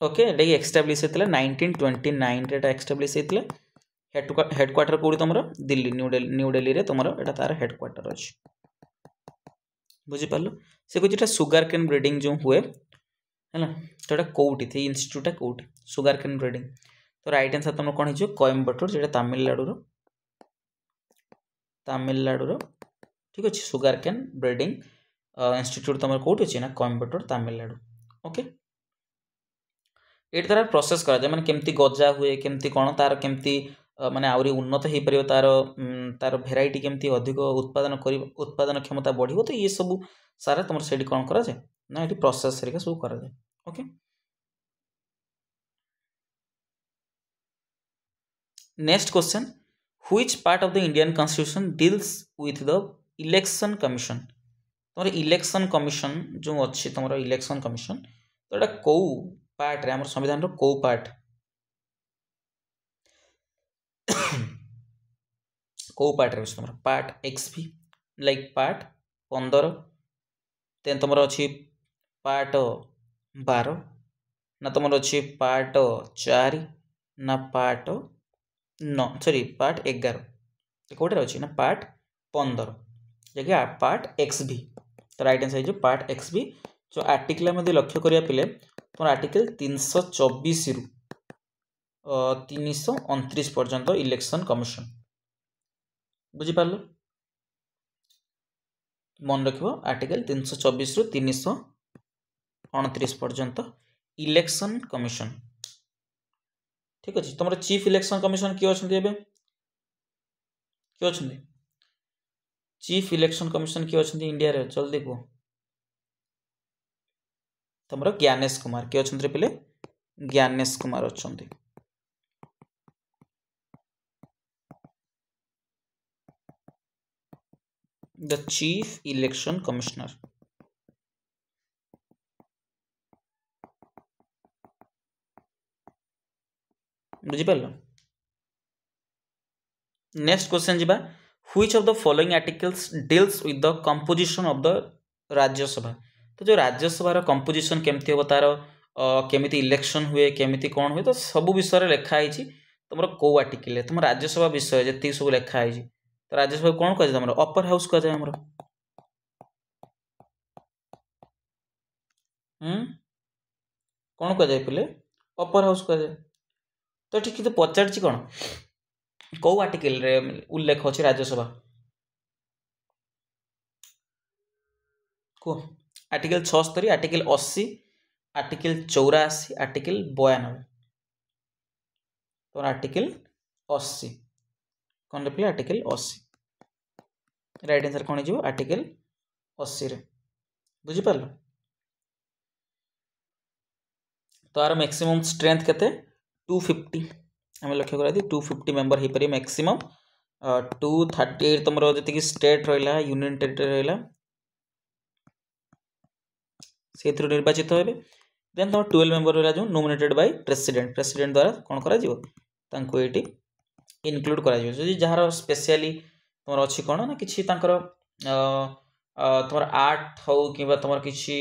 Okay ये एस्टाब्लिश होता 1929 रे एस्टाब्लिश होता। हेडक्वार्टर कौटी तुम दिल्ली न्यू दिल्ली रे तुम एटा तार हेडक्वार्टर अच्छी बुझिपार। से कुछ सुगर केन ब्रीडिंग जो हुए है तो ये कौटी थी इनट्यूटा कौटी सुगर केन ब्रीडिंग। तो राइट आंसर तुम कौन हो कोयम्बटूर जो तमिलनाडु। ठीक अच्छे सुगर केन ब्रीडिंग इंस्टीट्यूट तुम कौटी अच्छी ना कोयम्बटूर तमिलनाडु। ओके ये तार प्रोसेस करा माने केमती गजा हुए केमती कौन तार केमती माने आउरी उन्नत हो पार तार तार भेराइटी केमती अधिक उत्पादन क्षमता बढ़िबो। तो ये सब सारा तुम से कौन करा जाए ना ये प्रोसेस हेरिका सब करा जाए। Okay next question which part of the Indian constitution deals with the election commission. तुम इलेक्शन कमिशन जो अच्छी तुम इलेक्शन कमिशन तो यहाँ कौ पार्ट रे संविधान कौ पार्ट कौ पार्ट रे तुम पार्ट एक्स भी लाइक पार्ट 15 देन तुम अच्छी पार्ट 12 ना तुम अच्छी पार्ट 4 ना पार्ट 9 सॉरी पार्ट 11 कौटे अच्छी ना पार्ट 15 जगह पार्ट एक्स भी। तो राइट आंसर है पार्ट एक्स भी जो आर्टिकल लक्ष्य करिया पिले तुम आर्टिकल 324 रु 329 पर्यंत इलेक्शन कमिशन बुझिपार मन रख आर्टिकल 324 रु 329 पर्यंत इलेक्शन कमिशन। ठीक अच्छे तुम चीफ इलेक्शन कमिशन किए अच्छा किए अच्छा चीफ इलेक्शन कमिशन किए अच्छा इंडिया रे जल्दी कह तुम ज्ञानेश कुमार किए अच्छा पे ज्ञानेश कुमार अच्छा द चीफ इलेक्शन कमिश्नर। बुझिपार। नेक्स्ट क्वेश्चन जी which of the following articles deals with the composition of the Rajya Sabha. तो जो राज्यसभा कंपोजिशन केमती हम तार केमिति इलेक्शन हुए केमिति कौन हुए तो सब विषय लिखाई तुम कौ आर्टिकल तुम राज्यसभा विषय जी सब लिखाई तो राज्यसभा कौन कह तुम अपर हाउस कह कौन कह पे अपर हाउस कह तो ये किंतु पचार कौन कौ आर्टिकल रे उल्लेख अच्छे राज्यसभा को आर्टिकल 76 आर्टिकल 80 आर्टिकल 84 आर्टिकल 92 तो आर्टिकल 80 कौन रे आर्टिकल 80 राइट आंसर कौन हो आर्टिकल 80 रे बुझिपार तो यार मैक्सिमम स्ट्रेंथ केते 250 आम लक्ष्य करा 250 मेंबर हो पारे मैक्सिमम 238 तुम जी स्टेट रहा यूनियन टेरिटरी रहा से निर्वाचित हे देन तुम 12 मेंबर रहा जो नोमिनेटेड बाय प्रेसिडेंट द्वारा कौन करा ये इनक्लूड करा जार स्पेशली तुम अच्छी कौन ना कि तुम आर्ट हो कि तुम कि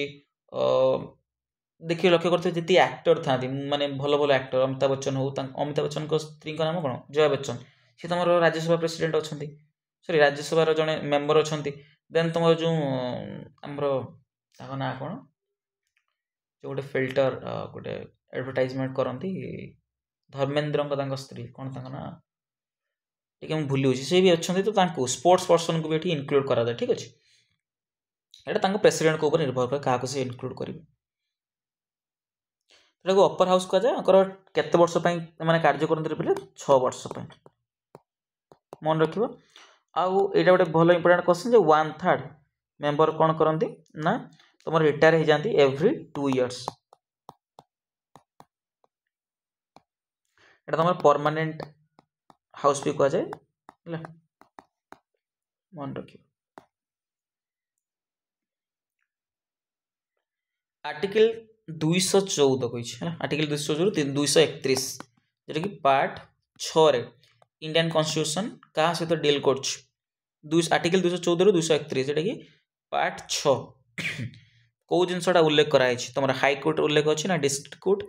देखिए लक्ष्य करते जी एक्टर था माने भल भल एक्टर अमिताभ बच्चन हो अमिताभ बच्चन को स्त्री का नाम कौन जया बच्चन सी तुम राज्यसभा प्रेसिडेंट अच्छा सॉरी राज्यसभा जड़े मेंबर अच्छा देन तुम जो आमर ना कौन जो गोटे फिल्टर गोटे एडवर्टाइजमेंट करती धर्मेंद्र स्त्री कौन ना ठीक भूली सी भी अच्छा तो स्पोर्ट्स पर्सन को भी ये इनक्लूड करा ठीक अच्छे यहाँ प्रेसिडेंट को निर्भर करे क्या इनक्लूड करेंगे तो अपर हाउस कहुए केते वर्ष मैंने कार्य करते पे 6 वर्ष मन रख आउ यहाँ गोटे भल इंपोर्टेंट क्वेश्चन जो 1/3 मेंबर कौन करती ना तुम रिटायर हो जाती एवरी 2 इयर्स এটা तुम परमानेंट हाउस भी कहुए मन रख आर्टिकल 214 कही आर्टिकल 214 231 जोटा कि पार्ट 6 रे इंडियन कॉन्स्टिट्यूशन क्या सहित डील कर आर्टिकल 214 रू 231 जोटा कि पार्ट 6 कौ जिनसा उल्लेख कराई तुम हाईकोर्ट उल्लेख अच्छी ना district court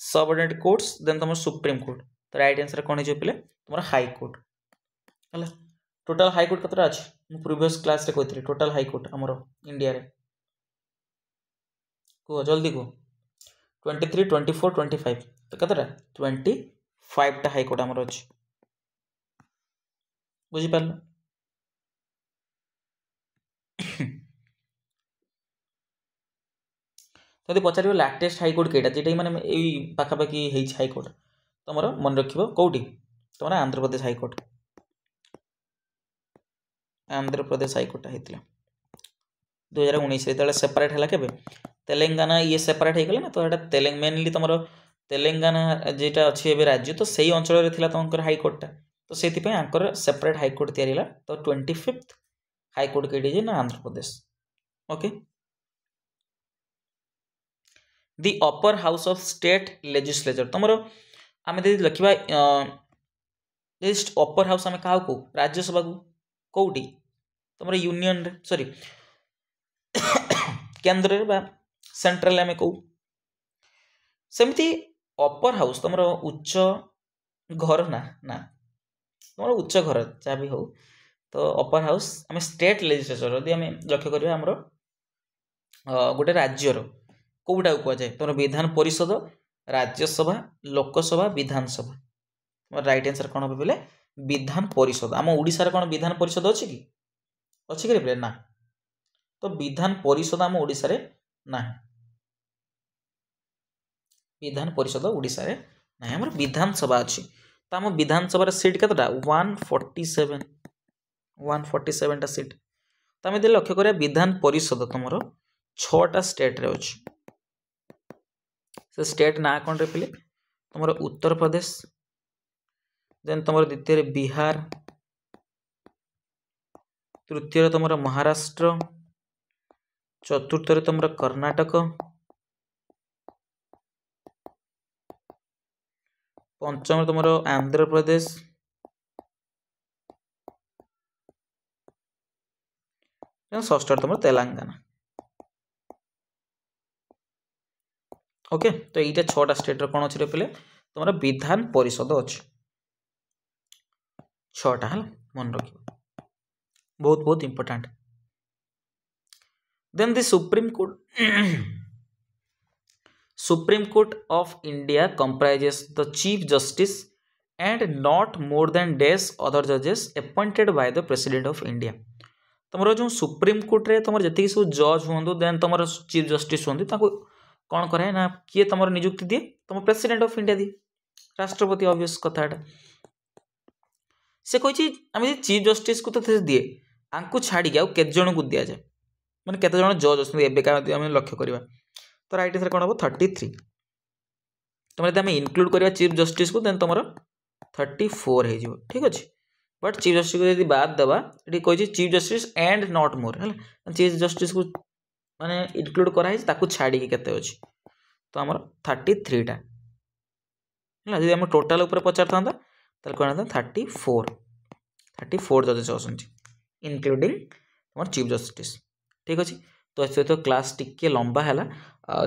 subordinate courts then तुम सुप्रीम कोर्ट तो राइट आंसर कौन हो पे तुम हाईकोर्ट है टोटाल हाईकोर्ट कतटा अच्छे प्रीवियस क्लास रे कहती टोटाल हाईकोर्ट आमर इंडिया रे कह जल्दी कह 23 24 25 तो कतटा 25 टा हाईकोर्ट आमर अच्छे बुझीपार तो पचार लाटेस्ट हाईकोर्ट कईटा जेटा मैंने यही पाखापाखि हाईकोर्ट तुम मन रख कौटी तुम आंध्र प्रदेश हाईकोर्ट हाईकोर्ट होता 2019 जो सेपरेट है के तेलंगाना ये सेपरेट हो गला ना तो ये मेनली तुम तेलंगाना जेटा अच्छी राज्य तो सही अंचल तुम हाईकोर्टा तो से सेपरेट हाईकोर्ट तैयारी तो 25th हाईकोर्ट कईटे ना Andhra Pradesh okay the upper house of state legislature तुम आम लिखा अपर हाउस आम क्या कौ राज्यसभा को कौटी तुम यूनियन सॉरी केन्द्र सेंट्रल आम कौ सेमती अपर हाउस तुम उच्च घर ना ना तुम उच्च घर जहाँ भी हो तो अपर हाउस आम स्टेट लेजिस्लेचर यदि आम लक्ष्य करा आमर गोटे राज्यर कौटा कहुए तुम विधान परिषद राज्यसभा लोकसभा विधानसभा तुम राइट आंसर कौन हम बोले विधान परिषद आम ओडिशा कौन विधान परिषद अच्छी कि रे ना तो विधान परिषद आम ओडिशा रे ना विधान परिषद ओडिशा रे ना आम विधानसभा अच्छी तो आम विधानसभा सीट कतटा 147 टा सीट तो आम लक्ष्य करा विधान परिषद तुम 6टा स्टेट रे अच्छी से स्टेट ना कौन रे पे तुम उत्तर प्रदेश देन तुम द्वितीय बिहार तृतीय तुम महाराष्ट्र चतुर्थ तुम कर्नाटक पंचम तुम आंध्र प्रदेश षष्ठ तुम तेलंगाना ओके तो ये 6टा स्टेट कौन अच्छे पे तुम विधान परिषद अच्छे 6टा है मन रख बहुत बहुत important then the supreme court Supreme Court of India comprises the Chief Justice and not more than days other judges appointed by the President of India. तुम जो सुप्रीम कोर्ट रे तुम जी सब जज हूँ देन तुम चीफ जस्टिस हूँ कौन करे ना किए तुम नियुक्ति दिए तुम प्रेसिडेंट ऑफ इंडिया दिए राष्ट्रपति ऑब्वियस कथा से कही आम चीफ जस्टिस को तो दिए आंकु छाड़ी आउ के जन को दि जाए मैंने केते जन जज अच्छे आम लक्ष्य करवा तो राइट आंसर कौन हम 33 तुम यदि आम इनक्लूड करवा चीफ जस्टिस को देन तुम 34 हो ठीक अच्छे बट चीफ जस्टिस को यदि बाद देवा ये कही chief justice and not more है चीफ जस्टिस को माने इनक्लूड कराई छाड़ी केते अच्छे तो आम 33 टा है जब आम टोटाल उपर पचार था कौन था 34 जजेस अच्छा इनक्लूडिंग तुम चीफ जस्टिस ठीक अच्छे तो सहित क्लास टिके लंबा है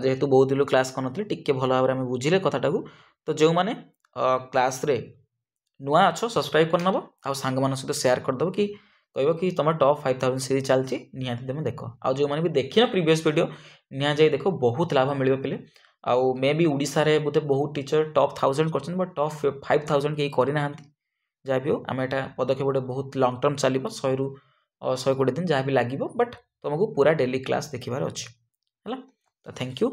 जेहेतु बहुत दिन क्लास कर टिके भल भाव में बुझे कथाटा को तो जो मैंने क्लास रे नुआ अच्छ सब्सक्राइब करनब आ सांग मान सहित शेयर करदेव कि कह कि तुम टॉप 5000 सीरीज चलती निहाती तुम देख आ जो मैंने भी देखिए प्रीवियस वीडियो निहा जाए देख बहुत लाभ मिल पे आउ मे भी ओडिशा रे बोधे बहुत टीचर टॉप 1000 कर बट टॉप 5000 कहीं करना जहाँ भी हो आम एटा पदक्षेप गोटे बहुत लंग टर्म चलो 100 ରୁ 120 दिन जहाँ भी लगे बट तुमको पूरा डेली क्लास देखार अच्छे है तो थैंक यू।